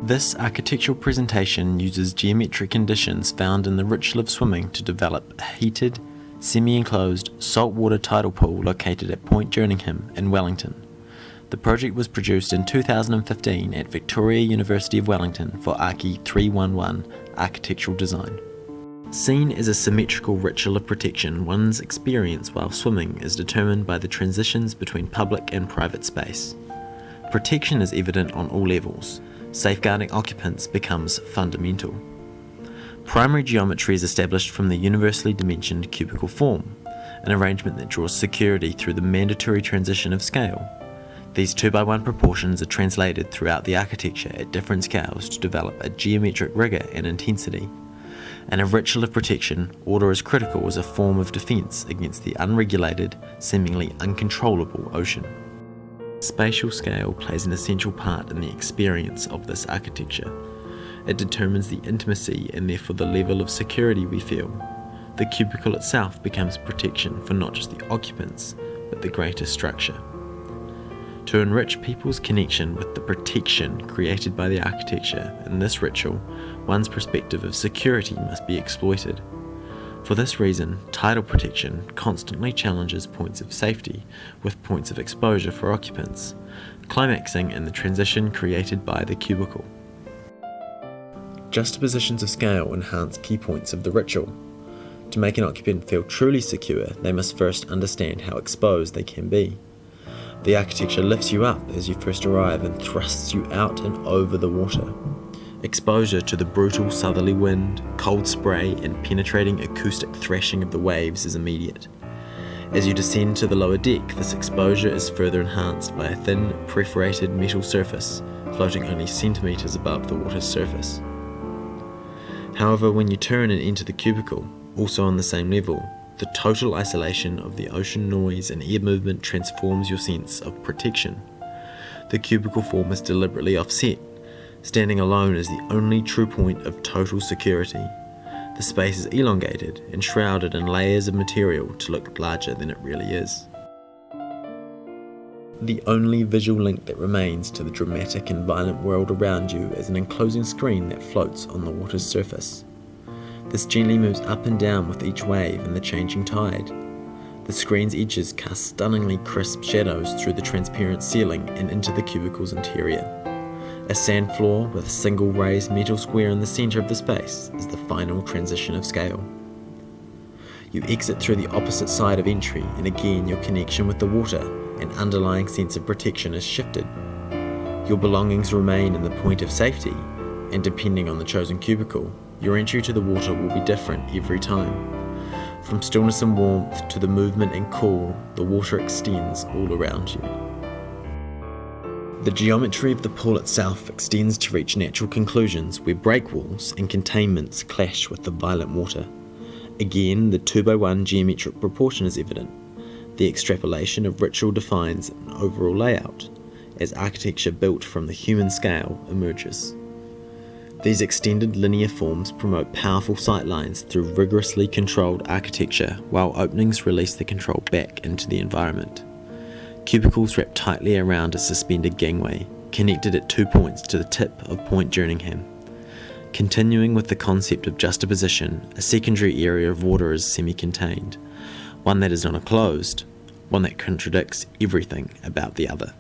This architectural presentation uses geometric conditions found in the ritual of swimming to develop a heated, semi-enclosed saltwater tidal pool located at Point Jerningham in Wellington. The project was produced in 2015 at Victoria University of Wellington for ARCI 311 Architectural Design. Seen as a symmetrical ritual of protection, one's experience while swimming is determined by the transitions between public and private space. Protection is evident on all levels. Safeguarding occupants becomes fundamental. Primary geometry is established from the universally dimensioned cubical form, an arrangement that draws security through the mandatory transition of scale. These 2:1 proportions are translated throughout the architecture at different scales to develop a geometric rigour and intensity. In a ritual of protection, order is critical as a form of defence against the unregulated, seemingly uncontrollable ocean. Spatial scale plays an essential part in the experience of this architecture. It determines the intimacy and therefore the level of security we feel. The cubicle itself becomes protection for not just the occupants, but the greater structure. To enrich people's connection with the protection created by the architecture in this ritual, one's perspective of security must be exploited. For this reason, tidal protection constantly challenges points of safety with points of exposure for occupants, climaxing in the transition created by the cubicle. Juxtapositions of scale enhance key points of the ritual. To make an occupant feel truly secure, they must first understand how exposed they can be. The architecture lifts you up as you first arrive and thrusts you out and over the water. Exposure to the brutal southerly wind, cold spray, and penetrating acoustic thrashing of the waves is immediate. As you descend to the lower deck, this exposure is further enhanced by a thin, perforated metal surface, floating only centimetres above the water's surface. However, when you turn and enter the cubicle, also on the same level, the total isolation of the ocean noise and air movement transforms your sense of protection. The cubicle form is deliberately offset, standing alone as the only true point of total security. The space is elongated and shrouded in layers of material to look larger than it really is. The only visual link that remains to the dramatic and violent world around you is an enclosing screen that floats on the water's surface. This gently moves up and down with each wave and the changing tide. The screen's edges cast stunningly crisp shadows through the transparent ceiling and into the cubicle's interior. A sand floor with a single raised metal square in the centre of the space is the final transition of scale. You exit through the opposite side of entry, and again your connection with the water and underlying sense of protection is shifted. Your belongings remain in the point of safety, and depending on the chosen cubicle, your entry to the water will be different every time. From stillness and warmth to the movement and cool, the water extends all around you. The geometry of the pool itself extends to reach natural conclusions where breakwalls and containments clash with the violent water. Again, the 2:1 geometric proportion is evident. The extrapolation of ritual defines an overall layout, as architecture built from the human scale emerges. These extended linear forms promote powerful sightlines through rigorously controlled architecture, while openings release the control back into the environment. Cubicles wrap tightly around a suspended gangway, connected at 2 points to the tip of Point Jerningham. Continuing with the concept of juxtaposition, a secondary area of water is semi-contained, one that is not enclosed, one that contradicts everything about the other.